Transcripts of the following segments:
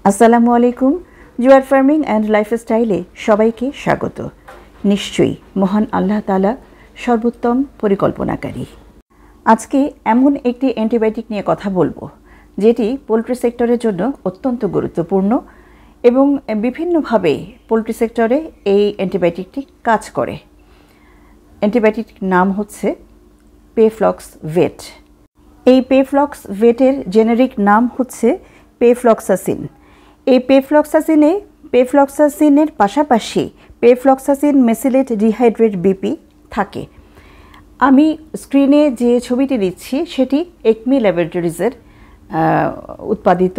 আসসালামু আলাইকুম। জুয়ার ফার্মিং অ্যান্ড লাইফস্টাইলে সবাইকে স্বাগত। নিশ্চয়ই মহান আল্লাহ তাআলা সর্বোত্তম পরিকল্পনাকারী। আজকে এমন একটি অ্যান্টিবায়োটিক নিয়ে কথা বলবো যেটি পোলট্রি সেক্টরের জন্য অত্যন্ত গুরুত্বপূর্ণ এবং বিভিন্নভাবে পোলট্রি সেক্টরে এই অ্যান্টিবায়োটিকটি কাজ করে। অ্যান্টিবায়োটিক নাম হচ্ছে পেফ্লক্স ভেট। এই পেফ্লক্স ভেটের জেনেরিক নাম হচ্ছে পেফ্লক্সাসিন। এই পেফ্লক্সাসিনের পাশাপাশি পেফ্লক্সাসিন মেসিলেট ডিহাইড্রেট বিপি থাকে। আমি স্ক্রিনে যে ছবিটি দিচ্ছি সেটি একমি ল্যাবরেটরিজের উৎপাদিত,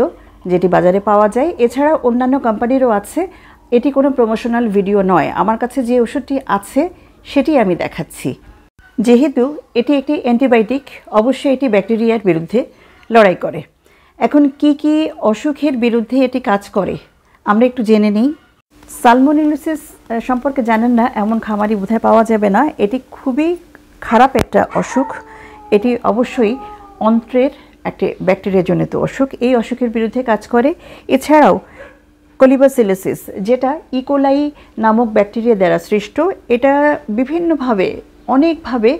যেটি বাজারে পাওয়া যায়। এছাড়া অন্যান্য কোম্পানিরও আছে। এটি কোনো প্রমোশনাল ভিডিও নয়। আমার কাছে যে ওষুধটি আছে সেটি আমি দেখাচ্ছি। যেহেতু এটি একটি অ্যান্টিবায়োটিক, অবশ্যই এটি ব্যাকটেরিয়ার বিরুদ্ধে লড়াই করে। এখন কি কি অসুখের বিরুদ্ধে এটি কাজ করে আমরা একটু জেনে নিই। সালমোনেলোসিস সম্পর্কে জানেন না এমন খামারি বোধহয় পাওয়া যাবে না। এটি খুবই খারাপ একটা অসুখ। এটি অবশ্যই অন্ত্রের একটি ব্যাকটেরিয়াজনিত অসুখ। এই অসুখের বিরুদ্ধে কাজ করে। এছাড়াও কলিবাসিলোসিস, যেটা ইকোলাই নামক ব্যাকটেরিয়া দ্বারা সৃষ্ট, এটা বিভিন্নভাবে অনেকভাবে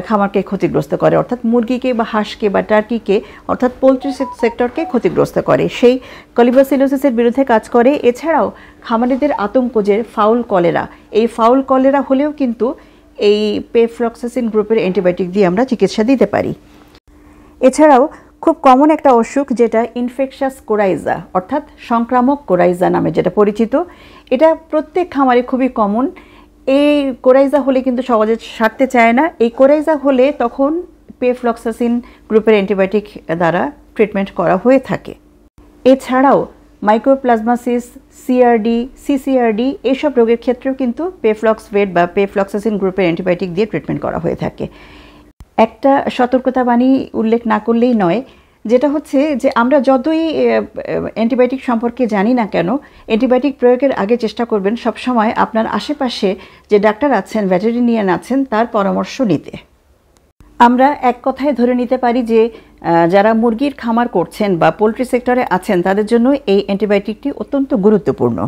খামারকে ক্ষতিগ্রস্ত করে, অর্থাৎ মুরগিকে বা হাঁসকে বা টার্কিকে অর্থাৎ পোলট্রি সেক্টরকে ক্ষতিগ্রস্ত করে। সেই কলিবাসিলোসিসের বিরুদ্ধে কাজ করে। এছাড়াও খামারিদের আতঙ্ক যে ফাউল কলেরা, এই ফাউল কলেরা হলেও কিন্তু এই পেফ্লক্সাসিন গ্রুপের অ্যান্টিবায়োটিক দিয়ে আমরা চিকিৎসা দিতে পারি। এছাড়াও খুব কমন একটা অসুখ যেটা ইনফেকশাস কোরাইজা অর্থাৎ সংক্রামক কোরাইজা নামে যেটা পরিচিত, এটা প্রত্যেক খামারে খুবই কমন। এই কোরাইজা হলে কিন্তু সহজে সারতে চায় না। এই কোরাইজা হলে তখন পেফ্লক্সাসিন গ্রুপের অ্যান্টিবায়োটিক দ্বারা ট্রিটমেন্ট করা হয়ে থাকে। এছাড়াও মাইক্রোপ্লাজমাসিস, সিআরডি, সিসিআরডি এইসব রোগের ক্ষেত্রেও কিন্তু পেফ্লক্সভেট বা পেফ্লক্সাসিন গ্রুপের অ্যান্টিবায়োটিক দিয়ে ট্রিটমেন্ট করা হয়ে থাকে। একটা সতর্কতাবাণী উল্লেখ না করলেই নয়, যেটা হচ্ছে যে আমরা যতই অ্যান্টিবায়োটিক সম্পর্কে জানি না কেন, অ্যান্টিবায়োটিক প্রয়োগের আগে চেষ্টা করবেন সবসময় আপনার আশেপাশে যে ডাক্তার আছেন, ভেটেরিনিয়ান আছেন, তার পরামর্শ নিতে। আমরা এক কথায় ধরে নিতে পারি যে যারা মুরগির খামার করছেন বা পোলট্রি সেক্টরে আছেন তাদের জন্য এই অ্যান্টিবায়োটিকটি অত্যন্ত গুরুত্বপূর্ণ।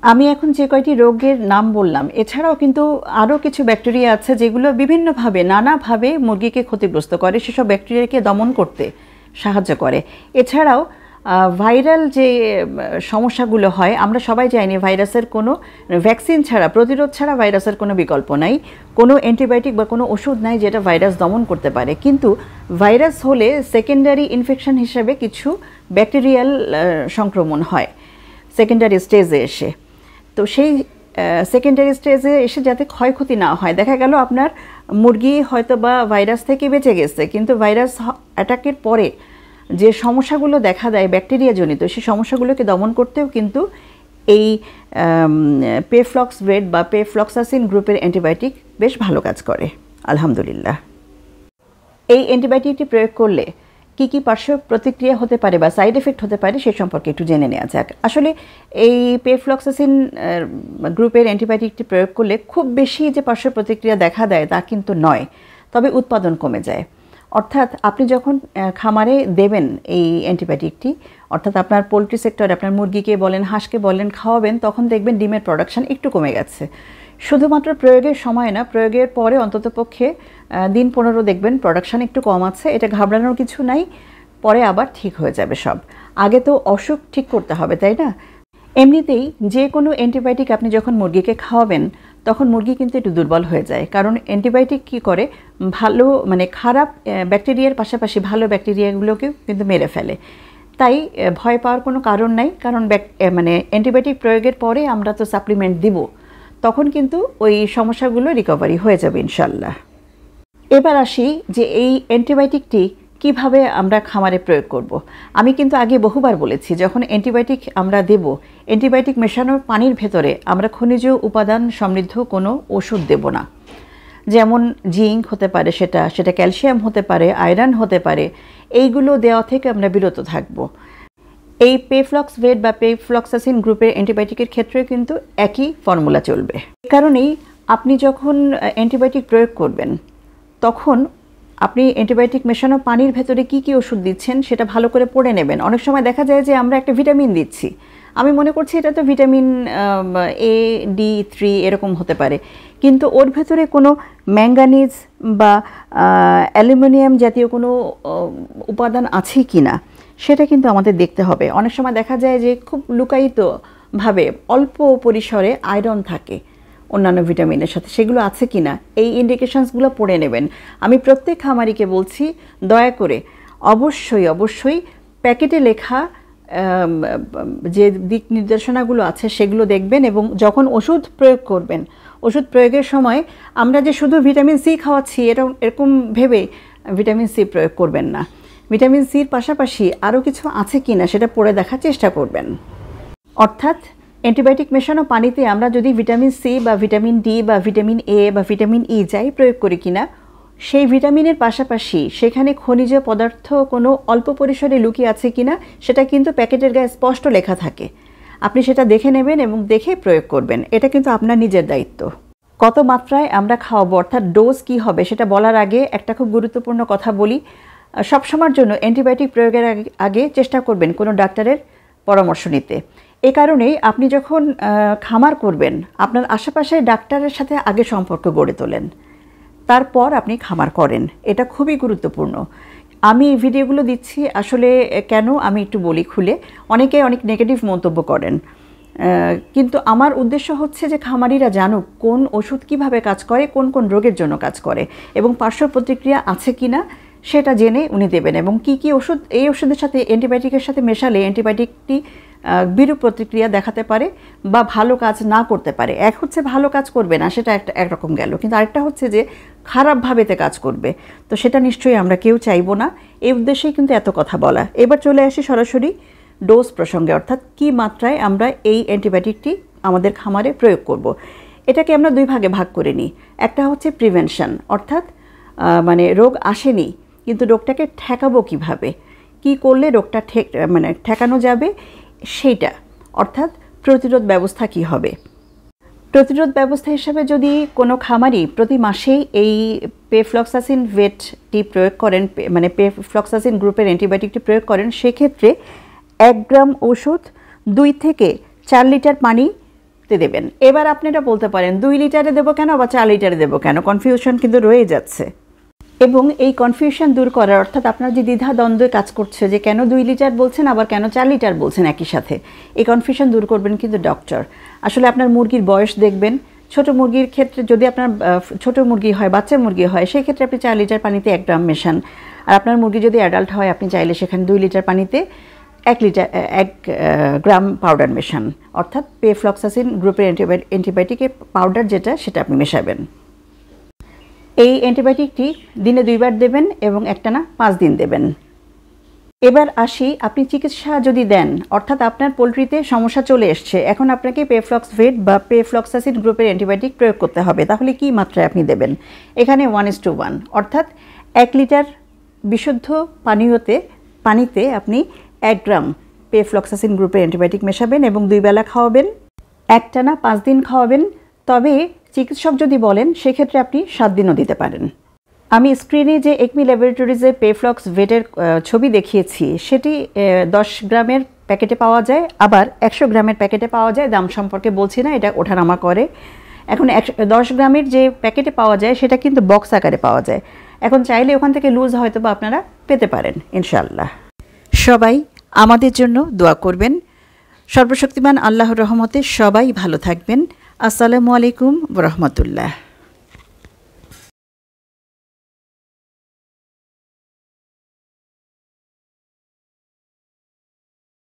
আমি এখন যে কয়টি রোগের নাম বললাম, এছাড়াও কিন্তু আরও কিছু ব্যাকটেরিয়া আছে যেগুলো বিভিন্নভাবে নানাভাবে মুরগিকে ক্ষতিগ্রস্ত করে, সেসব ব্যাকটেরিয়াকে দমন করতে সাহায্য করে। এছাড়াও ভাইরাল যে সমস্যাগুলো হয়, আমরা সবাই জানি ভাইরাসের কোনো ভ্যাকসিন ছাড়া, প্রতিরোধ ছাড়া ভাইরাসের কোনো বিকল্প নাই, কোনো অ্যান্টিবায়োটিক বা কোনো ওষুধ নাই যেটা ভাইরাস দমন করতে পারে। কিন্তু ভাইরাস হলে সেকেন্ডারি ইনফেকশন হিসাবে কিছু ব্যাকটেরিয়াল সংক্রমণ হয় সেকেন্ডারি স্টেজে এসে। তো সেই সেকেন্ডারি স্টেজে এসে যাতে ক্ষয়ক্ষতি না হয়, দেখা গেল আপনার মুরগি হয়তো বা ভাইরাস থেকে বেঁচে গেছে, কিন্তু ভাইরাস অ্যাটাকের পরে যে সমস্যাগুলো দেখা দেয় ব্যাকটেরিয়াজনিত, সেই সমস্যাগুলোকে দমন করতেও কিন্তু এই পেফ্লক্সভেট বা পেফ্লক্সাসিন গ্রুপের অ্যান্টিবায়োটিক বেশ ভালো কাজ করে আলহামদুলিল্লাহ। এই অ্যান্টিবায়োটিকটি প্রয়োগ করলে কী কী পার্শ্ব প্রতিক্রিয়া হতে পারে বা সাইড এফেক্ট হতে পারে সে সম্পর্কে একটু জেনে নেওয়া যাক। আসলে এই পেফ্লক্সাসিন গ্রুপের অ্যান্টিবায়োটিকটি প্রয়োগ করলে খুব বেশি যে পার্শ্ব প্রতিক্রিয়া দেখা দেয় তা কিন্তু নয়, তবে উৎপাদন কমে যায়। অর্থাৎ আপনি যখন খামারে দেবেন এই অ্যান্টিবায়োটিকটি, অর্থাৎ আপনার পোলট্রি সেক্টরে আপনার মুরগিকে বলেন, হাঁসকে বলেন খাওয়াবেন, তখন দেখবেন ডিমের প্রোডাকশান একটু কমে গেছে। শুধুমাত্র প্রয়োগের সময় না, প্রয়োগের পরে অন্ততপক্ষে দিন 15 দেখবেন প্রোডাকশান একটু কম আছে। এটা ঘাবড়ানোর কিছু নাই, পরে আবার ঠিক হয়ে যাবে সব। আগে তো অসুখ ঠিক করতে হবে, তাই না? এমনিতেই যে কোনো অ্যান্টিবায়োটিক আপনি যখন মুরগিকে খাওয়াবেন তখন মুরগি কিন্তু একটু দুর্বল হয়ে যায়, কারণ অ্যান্টিবায়োটিক কী করে, ভালো মানে খারাপ ব্যাকটেরিয়ার পাশাপাশি ভালো ব্যাকটেরিয়াগুলোকেও কিন্তু মেরে ফেলে। তাই ভয় পাওয়ার কোনো কারণ নাই, কারণ মানে অ্যান্টিবায়োটিক প্রয়োগের পরে আমরা তো সাপ্লিমেন্ট দিব, তখন কিন্তু ওই সমস্যাগুলো রিকভারি হয়ে যাবে ইনশাল্লাহ। এবার আসি যে এই অ্যান্টিবায়োটিকটি কিভাবে আমরা খামারে প্রয়োগ করব। আমি কিন্তু আগে বহুবার বলেছি, যখন অ্যান্টিবায়োটিক আমরা দেব, অ্যান্টিবায়োটিক মেশানোর পানির ভেতরে আমরা খনিজ উপাদান সমৃদ্ধ কোনো ওষুধ দেব না। যেমন জিঙ্ক হতে পারে, সেটা ক্যালসিয়াম হতে পারে, আয়রন হতে পারে, এইগুলো দেওয়া থেকে আমরা বিরত থাকব। এই পেফ্লক্সভেট বা পেফ্লক্সাসিন গ্রুপের অ্যান্টিবায়োটিকের ক্ষেত্রেও কিন্তু একই ফর্মুলা চলবে। এ কারণেই আপনি যখন অ্যান্টিবায়োটিক প্রয়োগ করবেন তখন আপনি অ্যান্টিবায়োটিক মেশানো পানির ভেতরে কি কি ওষুধ দিচ্ছেন সেটা ভালো করে পড়ে নেবেন। অনেক সময় দেখা যায় যে আমরা একটা ভিটামিন দিচ্ছি, আমি মনে করছি এটা তো ভিটামিন A, D3 এরকম হতে পারে, কিন্তু ওর ভেতরে কোনো ম্যাঙ্গানিজ বা অ্যালুমিনিয়াম জাতীয় কোনো উপাদান আছে কি না সেটা কিন্তু আমাদের দেখতে হবে। অনেক সময় দেখা যায় যে খুব লুকায়িতভাবে অল্প পরিসরে আয়রন থাকে অন্যান্য ভিটামিনের সাথে, সেগুলো আছে কি না এই ইন্ডিকেশনসগুলো পড়ে নেবেন। আমি প্রত্যেক খামারিকে বলছি দয়া করে অবশ্যই প্যাকেটে লেখা যে দিক নির্দেশনাগুলো আছে সেগুলো দেখবেন, এবং যখন ওষুধ প্রয়োগ করবেন ওষুধ প্রয়োগের সময় আমরা যে শুধু ভিটামিন সি খাওয়াচ্ছি এরকম ভেবে ভিটামিন সি প্রয়োগ করবেন না। ভিটামিন সির পাশাপাশি আরও কিছু আছে কি না সেটা পড়ে দেখার চেষ্টা করবেন। অর্থাৎ অ্যান্টিবায়োটিক মেশানো পানিতে আমরা যদি ভিটামিন সি বা ভিটামিন ডি বা ভিটামিন এ বা ভিটামিন ই যাই প্রয়োগ করি কিনা, সেই ভিটামিনের পাশাপাশি সেখানে খনিজ পদার্থ কোনো অল্প পরিসরে লুকিয়ে আছে কিনা সেটা কিন্তু প্যাকেটের গায়ে স্পষ্ট লেখা থাকে। আপনি সেটা দেখে নেবেন এবং দেখে প্রয়োগ করবেন, এটা কিন্তু আপনার নিজের দায়িত্ব। কত মাত্রায় আমরা খাওয়াবো অর্থাৎ ডোজ কি হবে সেটা বলার আগে একটা খুব গুরুত্বপূর্ণ কথা বলি। সবসময়ের জন্য অ্যান্টিবায়োটিক প্রয়োগের আগে চেষ্টা করবেন কোনো ডাক্তারের পরামর্শ নিতে। এ কারণেই আপনি যখন খামার করবেন আপনার আশেপাশে ডাক্তারের সাথে আগে সম্পর্ক গড়ে তোলেন, তারপর আপনি খামার করেন, এটা খুবই গুরুত্বপূর্ণ। আমি এই ভিডিওগুলো দিচ্ছি আসলে কেন আমি একটু বলি খুলে, অনেকে অনেক নেগেটিভ মন্তব্য করেন, কিন্তু আমার উদ্দেশ্য হচ্ছে যে খামারিরা জানুক কোন ওষুধ কিভাবে কাজ করে, কোন কোন রোগের জন্য কাজ করে এবং পার্শ্ব প্রতিক্রিয়া আছে কি না সেটা জেনে উনি দেবেন, এবং কি কি ওষুধ এই ওষুধের সাথে অ্যান্টিবায়োটিকের সাথে মেশালে অ্যান্টিবায়োটিকটি বিরূপ প্রতিক্রিয়া দেখাতে পারে বা ভালো কাজ না করতে পারে। এক হচ্ছে ভালো কাজ করবে না, সেটা একরকম গেল, কিন্তু আরেকটা হচ্ছে যে খারাপভাবেতে কাজ করবে, তো সেটা নিশ্চয়ই আমরা কেউ চাইবো না। এই উদ্দেশ্যেই কিন্তু এত কথা বলা। এবার চলে আসি সরাসরি ডোজ প্রসঙ্গে, অর্থাৎ কি মাত্রায় আমরা এই অ্যান্টিবায়োটিকটি আমাদের খামারে প্রয়োগ করব। এটাকে আমরা দুই ভাগে ভাগ করে নিই। একটা হচ্ছে প্রিভেনশন, অর্থাৎ মানে রোগ আসেনি কিন্তু রোগটাকে ঠেকাবো কিভাবে, কি করলে রোগটা ঠেকানো যাবে সেইটা, অর্থাৎ প্রতিরোধ ব্যবস্থা কি হবে। প্রতিরোধ ব্যবস্থা হিসাবে যদি কোনো খামারি প্রতি মাসেই এই পেফ্লক্সাসিন ভেটটি প্রয়োগ করেন, মানে পেফ্লক্সাসিন গ্রুপের অ্যান্টিবায়োটিকটি প্রয়োগ করেন, সেক্ষেত্রে 1 গ্রাম ওষুধ 2 থেকে 4 লিটার পানিতে দেবেন। এবার আপনারা বলতে পারেন 2 লিটারে দেবো কেন বা 4 লিটারে দেবো কেন, কনফিউশন কিন্তু রয়ে যাচ্ছে। এবং এই কনফিউশন দূর করার, অর্থাৎ আপনার যে দ্বিধা দ্বন্দ্বে কাজ করছে যে কেন 2 লিটার বলছেন আবার কেন 4 লিটার বলছেন একই সাথে, এই কনফিউশন দূর করবেন কিন্তু ডক্টর। আসলে আপনার মুরগির বয়স দেখবেন, ছোট মুরগির ক্ষেত্রে যদি আপনার ছোট মুরগি হয়, বাচ্চা মুরগি হয়, সেই ক্ষেত্রে আপনি 4 লিটার পানিতে 1 গ্রাম মেশান। আর আপনার মুরগি যদি অ্যাডাল্ট হয় আপনি চাইলে সেখানে 2 লিটার পানিতে 1 গ্রাম পাউডার মেশান, অর্থাৎ পেফ্লক্সাসিন গ্রুপের অ্যান্টিবায়োটিকের পাউডার যেটা সেটা আপনি মেশাবেন। এই অ্যান্টিবায়োটিকটি দিনে 2 বার দেবেন এবং একটানা 5 দিন দেবেন। এবার আসি, আপনি চিকিৎসা যদি দেন, অর্থাৎ আপনার পোলট্রিতে সমস্যা চলে এসছে, এখন আপনাকে পেফ্লক্সভেট বা পেফ্লক্সাসিন গ্রুপের অ্যান্টিবায়োটিক প্রয়োগ করতে হবে, তাহলে কি মাত্রায় আপনি দেবেন? এখানে 1:1, অর্থাৎ 1 লিটার বিশুদ্ধ পানিতে আপনি 1 গ্রাম পেফ্লক্সাসিন গ্রুপের অ্যান্টিবায়োটিক মেশাবেন এবং 2 বেলা খাওয়াবেন, একটানা 5 দিন খাওয়াবেন। তবে চিকিৎসক যদি বলেন সেক্ষেত্রে আপনি 7 দিনও দিতে পারেন। আমি স্ক্রিনে যে একমি ল্যাবরেটরিজের পেফ্লক্সভেটের ছবি দেখিয়েছি সেটি 10 গ্রামের প্যাকেটে পাওয়া যায়, আবার 100 গ্রামের প্যাকেটে পাওয়া যায়। দাম সম্পর্কে বলছি না, এটা ওঠানামা করে। এখন 10 গ্রামের যে প্যাকেটে পাওয়া যায় সেটা কিন্তু বক্স আকারে পাওয়া যায়। এখন চাইলে ওখান থেকে লুজ হয়তো বা আপনারা পেতে পারেন ইনশাআল্লাহ। সবাই আমাদের জন্য দোয়া করবেন। সর্বশক্তিমান আল্লাহর রহমতে সবাই ভালো থাকবেন। আসসালামু আলাইকুম ওয়া রাহমাতুল্লাহ।